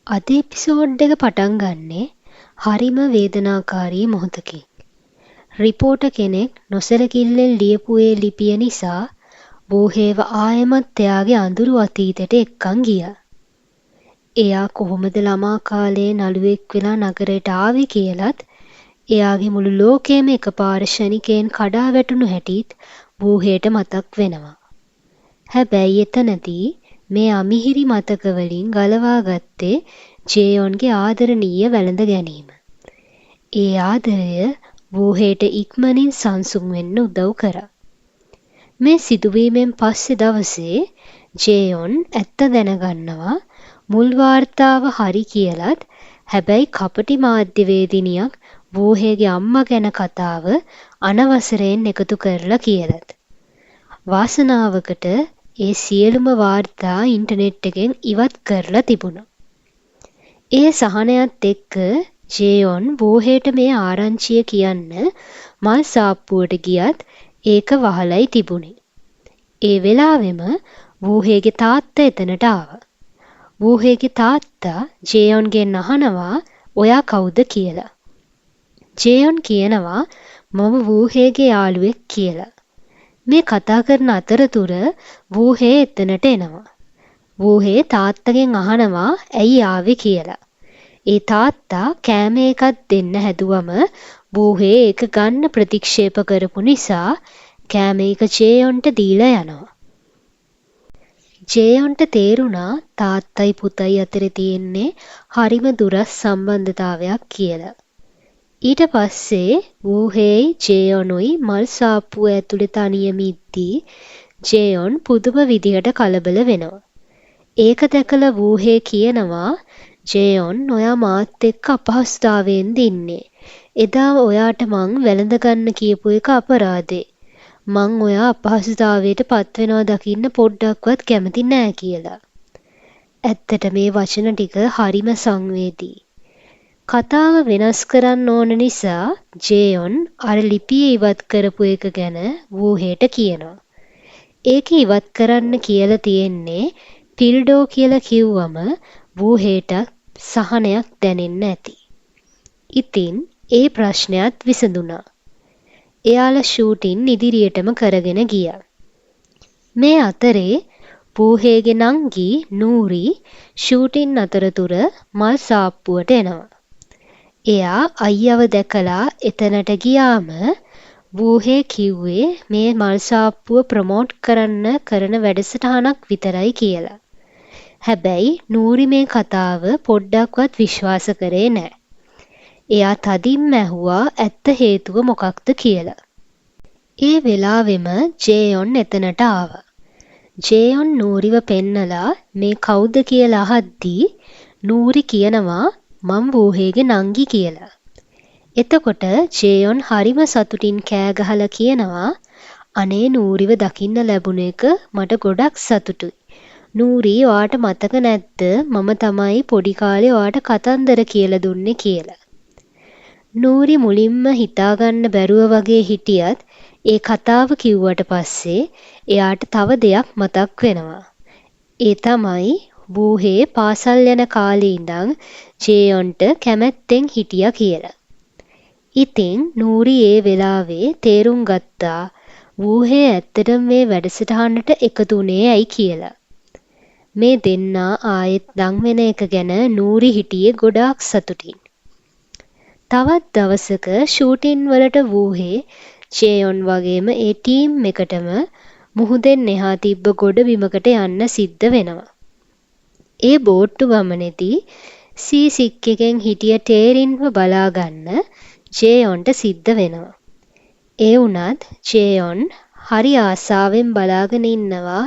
අද එපිසෝඩ් එක පටන් ගන්නේ හරිම වේදනාකාරී මොහොතකින්. රිපෝටර් කෙනෙක් නොසැලකිල්ලෙන් ලියපු ඒ ලිපිය නිසා බෝහේව ආයෙමත් එයාගේ අඳුරු අතීතයට එක්කන් ගියා. එයා කොහොමද ළමා කාලේ නළුවෙක් වෙලා නගරයට ආවේ කියලත් එයාගේ මුළු ලෝකයම එකපාර ක්ෂණිකයෙන් කඩා වැටුණු හැටිත් බෝහේට මතක් වෙනවා. හැබැයි එතනදී මේ අමිහිරි මතක වලින් ගලවා ගත්තේ ජේයොන්ගේ ආදරණීය වැළඳ ගැනීම. ඒ ආදරය බෝහේට ඉක්මනින් සංසුන් වෙන්න උදව් කරා. මේ සිදුවීමෙන් පස්සේ දවසේ ජේයොන් ඇත්ත දැනගන්නවා මුල් වාර්තාව හරි කියලත් හැබැයි කපටි මාධ්‍යවේදිනියක් බෝහේගේ අම්මා ගැන කතාව අනවසරයෙන් එකතු කරලා කියලත්. වාසනාවකට ඒ සියලුම වාර්තා ඉන්ටර්නෙට් එකෙන් ඉවත් කරලා තිබුණා. ඒ සහනයත් එක්ක ජේයොන් බෝහේට මේ ආරංචිය කියන්න මල් සාප්පුවට ගියත් ඒක වහලයි තිබුණේ. ඒ වෙලාවෙම බෝහේගේ තාත්තා එතනට ආවා. බෝහේගේ තාත්තා ජේයොන්ගෙන් අහනවා ඔයා කවුද කියලා. ජේයොන් කියනවා මම බෝහේගේ යාළුවෙක් කියලා. මේ කතා කරන අතරතුර බෝහේ එතනට එනවා. බෝහේ තාත්තගෙන් අහනවා ඇයි ආවේ කියලා. ඒ තාත්තා කෑම එකක් දෙන්න හැදුවම බෝහේ ඒක ගන්න ප්‍රතික්ෂේප කරපු නිසා කෑම එක ජේයොන්ට දීලා යනවා. ජේයොන්ට තේරුණා තාත්තයි පුතයි අතරේ තියෙන්නේ හරිම දුරස් සම්බන්ධතාවයක් කියලා. ඊට පස්සේ බෝහේයි ජේයොනුයි මල් සාප්පුව ඇතුලේ තනියම ඉද්දී ජේයොන් පුදුම විදිහට කලබල වෙනවා. ඒක දැකලා බෝහේ කියනවා ජේයොන් ඔයා මාත් එක්ක අපහසුතාවයෙන්ද ඉන්නේ. එදා ඔයාට මං වැළඳ ගන්න කියපු එක අපරාධේ. මං ඔයා අපහසුතාවයට පත් වෙනවා දකින්න පොඩ්ඩක්වත් කැමති නෑ කියලා. ඇත්තට මේ වචන ටික හරිම සංවේදී. කතාව වෙනස් කරන්න ඕන නිසා ජේයොන් අර ලිපිය ඉවත් කරපු එක ගැන වූහේට කියනවා. ඒක ඉවත් කරන්න කියලා තියෙන්නේ පිල්ඩෝ කියලා කිව්වම වූහේට සහනයක් දැනෙන්න ඇති. ඉතින් ඒ ප්‍රශ්නයත් විසඳුණා. එයාලා ෂූටින් ඉදිරියටම කරගෙන ගියා. මේ අතරේ වූහේගේ නංගි නූරි ෂූටින් අතරතුර මල් සාප්පුවට එනවා. එයා අයියව දැකලා එතනට ගියාම වූහේ කිව්වේ මේ මල් සාප්පුව ප්‍රොමෝට් කරන්න කරන වැඩසටහනක් විතරයි කියලා. හැබැයි නූරි මේ කතාව පොඩ්ඩක්වත් විශ්වාස කරේ නෑ. එයා තදින්ම ඇහුවා ඇත්ත හේතුව මොකක්ද කියලා. ඒ වෙලාවෙම ජේයොන් එතනට ආවා. ජේයොන් නූරිව පෙන්නලා මේ කවුද කියලා අහද්දී නූරි කියනවා මං වූහේගේ නංගි කියලා. එතකොට ජේයොන් හරිම සතුටින් කෑ ගහලා කියනවා අනේ නූරිව දකින්න ලැබුණ එක මට ගොඩක් සතුටුයි. නූරි ඔයාට මතක නැද්ද මම තමයි පොඩි කාලේ ඔයාට කතන්දර කියලා දුන්නේ කියලා. නූරි මුලින්ම හිතාගන්න බැරුව වගේ හිටියත් ඒ කතාව කිව්වට පස්සේ එයාට තව දෙයක් මතක් වෙනවා. ඒ තමයි වූහේ පාසල් යන කාලේ ඉඳන් ජේයොන්ට කැමැත්තෙන් හිටියා කියලා. ඉතින් නූරි ඒ වෙලාවේ තේරුම් ගත්තා වූහේ ඇත්තටම මේ වැඩසටහනට එකතු වුණේ ඇයි කියලා. මේ දෙන්නා ආයෙත් දන් වෙන එක ගැන නූරි හිටියේ ගොඩාක් සතුටින්. තවත් දවසක ෂූටින් වලට වූහේ ජේයොන් වගේම ඒ ටීම් එකටම මුහුදෙන් එහා තිබ්බ ගොඩබිමකට යන්න සිද්ධ වෙනවා. ඒ බෝට්ටු ගමනේදී සීසික් එකෙන් හිටිය ටේරින්ව බලා ගන්න ජේයොන්ට සිද්ධ වෙනවා. ඒ වුණත් ජේයොන් හරි ආසාවෙන් බලාගෙන ඉන්නවා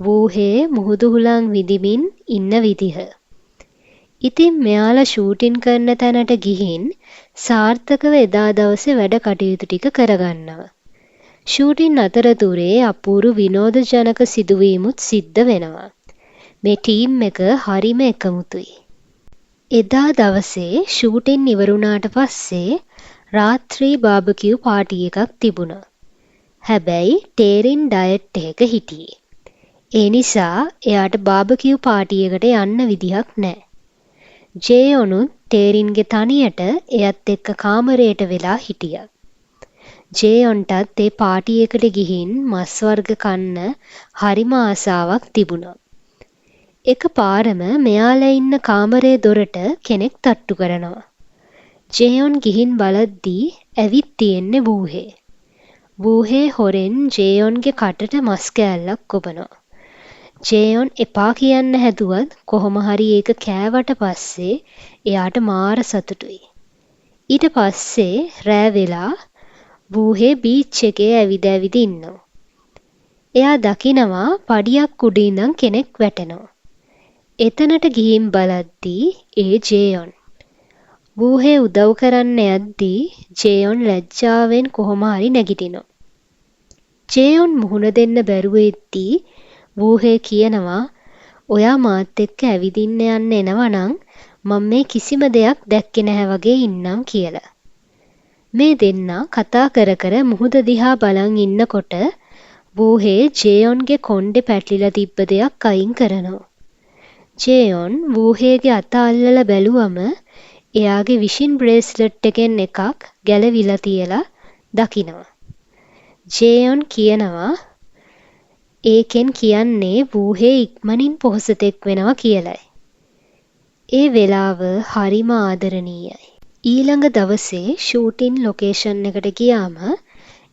වූහේ මුහුදු හුලං විදිමින් ඉන්න විදිහ. ඉතින් මෙයාලා ෂූටින් කරන තැනට ගිහින් සාර්ථකව එදා දවසේ වැඩ කටයුතු ටික කරගන්නවා. ෂූටින් අතරතුරේ අපූරු විනෝදජනක සිදුවීමුත් සිද්ධ වෙනවා. මේ ටීම් එක හරිම එකමුතුයි. එදා දවසේ ෂූටින් ඉවරුණාට පස්සේ රාත්‍රී බාබකියු පාටි එකක් තිබුණා. හැබැයි ටේරින් ඩයට් එකක හිටියේ. ඒ නිසා එයාට බාබකියු පාටි එකට යන්න විදිහක් නැහැ. ජේයොනුත් ටේරින්ගේ තනියට එයත් එක්ක කාමරයට වෙලා හිටියා. ජේයොන්ටත් ඒ පාටි එකට ගිහින් මස් වර්ග කන්න හරිම ආසාවක් තිබුණා. එකපාරම මෙයාලා ඉන්න කාමරේ දොරට කෙනෙක් තට්ටු කරනවා. ජේයොන් ගිහින් බලද්දී ඇවිත් තියෙන්නේ වූහේ. වූහේ හොරෙන් ජේයොන්ගේ කටට මස් කෑල්ලක් කොබනවා. ජේයොන් එපා කියන්න හැදුවත් කොහොම හරි ඒක කෑවට පස්සේ එයාට මාර සතුටුයි. ඊට පස්සේ රෑ වෙලා වූහේ බීච් එකේ ඇවිද ඇවිද ඉන්නවා. එයා දකිනවා පඩියක් උඩ ඉඳන් කෙනෙක් වැටෙනවා. එතනට ගිහින් බලද්දී ඒ ජේයොන්. වූහේ උදව් කරන්න යද්දී ජේයොන් ලැජ්ජාවෙන් කොහොම හරි නැගිටිනවා. ජේයොන් මුහුණ දෙන්න බැරුව ඉද්දී වූහේ කියනවා ඔයා මාත් එක්ක ඇවිදින්න යන්න එනවනම් මම මේ කිසිම දෙයක් දැක්කේ නැහැ වගේ ඉන්නම් කියලා. මේ දෙන්නා කතා කර කර මුහුද දිහා බලන් ඉන්නකොට වූහේ ජේයොන්ගේ කොණ්ඩේ පැටලිලා තිබ්බ දෙයක් අයින් කරනවා. ජේයොන් වූහේගේ අත අල්ලලා බැලුවම එයාගේ විෂින් බ්‍රේස්ලට් එකෙන් එකක් ගැලවිලා තියලා දකිනවා. ජේයොන් කියනවා ඒකෙන් කියන්නේ වූහේ ඉක්මනින් පොහොසතෙක් වෙනවා කියලයි. ඒ වෙලාව හරිම ආදරණීයයි. ඊළඟ දවසේ ෂූටින් ලොකේෂන් එකට ගියාම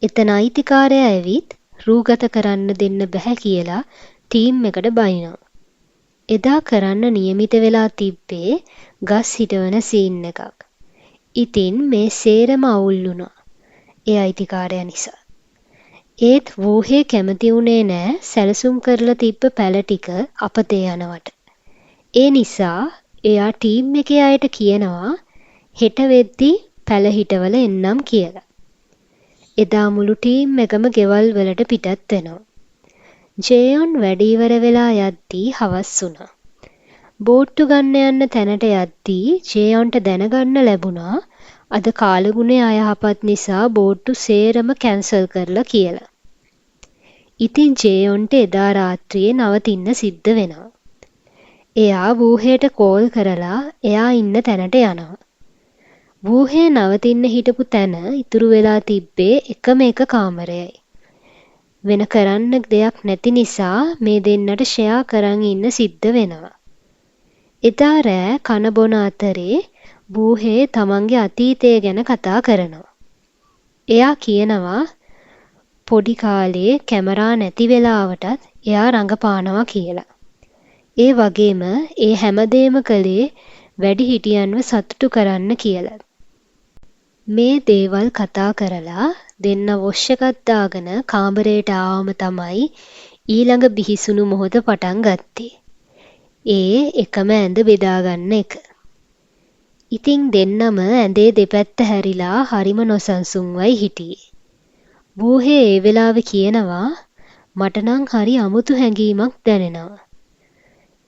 එතන අයිතිකාරයා ඇවිත් රූගත කරන්න දෙන්න බැහැ කියලා ටීම් එකට බයිනවා. එදා කරන්න නියමිත වෙලා තිබ්බේ ගස් හිටවන සීන් එකක්. ඉතින් මේ සේරම අවුල් වුණා. ඒ අයිතිකාරයා නිසා. ඒත් වූහේ කැමති වුණේ නෑ සැලසුම් කරලා තිබ්බ පැල ටික අපතේ යනවට. ඒ නිසා එයා ටීම් එකේ අයට කියනවා හෙට වෙද්දි පැල හිටවල එන්නම් කියලා. එදා මුළු ටීම් එකම ගෙවල් වලට පිටත් වෙනවා. ජේයොන් වැඩ ඉවර වෙලා යද්දී හවස් වුණා. බෝට්ටු ගන්න යන්න තැනට යද්දී ජේයොන්ට දැනගන්න ලැබුණා අද කාලගුණේ අයහපත් නිසා බෝට්ටු සේරම කැන්සල් කරලා කියලා. ඉතින් ජේයොන්ට එදා රාත්‍රියේ නවතින්න සිද්ධ වෙනවා. එයා වූහේට කෝල් කරලා එයා ඉන්න තැනට යනවා. වූහේ නවතින්න හිටපු තැන ඉතුරු වෙලා තිබ්බේ එකම එක කාමරයයි. වෙන කරන්න දෙයක් නැති නිසා මේ දෙන්නට ෂෙයා කරන් ඉන්න සිද්ධ වෙනවා. එදා රෑ කන බොන අතරේ වූහේ තමන්ගේ අතීතය ගැන කතා කරනවා. එයා කියනවා පොඩි කාලේ කැමරා නැති වෙලාවටත් එයා රඟපානවා කියලා. ඒ වගේම ඒ හැමදේම කළේ වැඩිහිටියන්ව සතුටු කරන්න කියලා. මේ දේවල් කතා කරලා දෙන්න වොෂ් එකක් දාගෙන කාමරයට ආවම තමයි ඊළඟ බිහිසුණු මොහොත පටන් ගත්තේ. ඒ එකම ඇඳ බෙදාගන්න එක. ඉතින් දෙන්නම ඇඳේ දෙපැත්ත හැරිලා හරිම නොසන්සුන්වයි හිටියේ. වූහේ ඒ වෙලාවේ කියනවා මට නම් හරි අමුතු හැඟීමක් දැනෙනවා.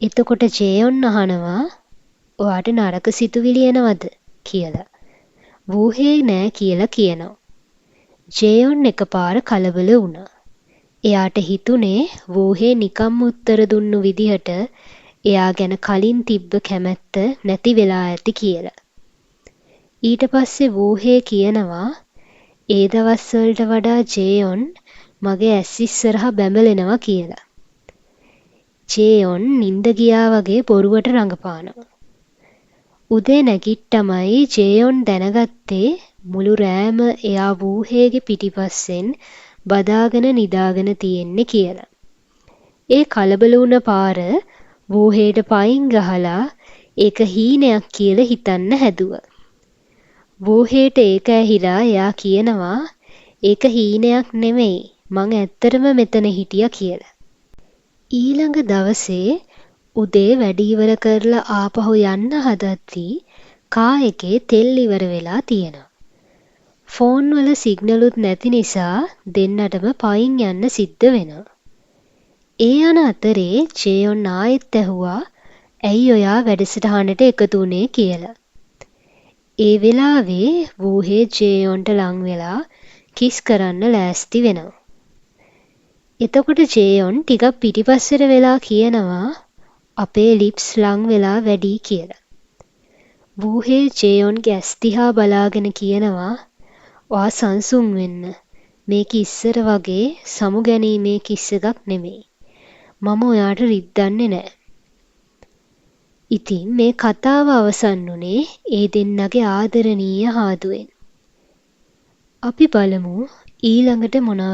එතකොට ජේයොන් අහනවා ඔයාට නරක සිතුවිලි එනවද කියලා. වූහේ නෑ කියලා කියනවා. ජේයොන් එකපාර කලබල වුණා. එයාට හිතුනේ වූහේ නිකම්ම උත්තර දුන්නු විදිහට එයා ගැන කලින් තිබ්බ කැමැත්ත නැති වෙලා ඇති කියලා. ඊට පස්සේ වූහේ කියනවා ඒ දවස්වලට වඩා ජේයොන් මගේ ඇස් ඉස්සරහා බැඹලෙනවා කියලා. ජේයොන් නිින්ද ගියා වගේ බොරුවට රඟපානවා. උදේ නැගිට්ටමයි ජේයොන් දැනගත්තේ මුළු රෑම එයා වූහේගේ පිටිපස්සෙන් බදාගෙන නිදාගෙන තියෙන්නේ කියලා. ඒ කලබල වුණ පාර වූහේට පයින් ගහලා ඒක හීනයක් කියලා හිතන්න හැදුවා. වූහේට ඒක ඇහිලා එයා කියනවා ඒක හීනයක් නෙමෙයි මං ඇත්තටම මෙතන හිටියා කියලා. ඊළඟ දවසේ උදේ වැඩ ඉවර කරලා ආපහු යන්න හදද්දී කා එකේ තෙල් ඉවර වෙලා තියෙනවා. ෆෝන් වල සිග්නලුත් නැති නිසා දෙන්නටම පයින් යන්න සිද්ධ වෙනවා. ඒ යන අතරේ ජේයොන් ආයෙත් ඇහුවා ඇයි ඔයා වැඩසටහනට එකතු වුණේ කියලා. ඒ වෙලාවේ වූහේ ජේයොන්ට ලං වෙලා කිස් කරන්න ලෑස්ති වෙනවා. එතකොට ජේයොන් ටිකක් පිටිපස්සට වෙලා කියනවා අපේ ලිප්ස් ලං වෙලා වැඩි කියලා. වූහේ ජේයොන්ගේ ඇස් දිහා බලාගෙන කියනවා "ඔයා සංසුන් වෙන්න. මේක ඉස්සර වගේ සමු ගැනීමේ කිස් එකක් නෙමෙයි. මම ඔයාට රිද්දන්නේ නෑ." ඉතින් මේ කතාව අවසන් වුණේ ඒ දෙන්නගේ ආදරණීය හාදුවෙන්. අපි බලමු ඊළඟට මොනවා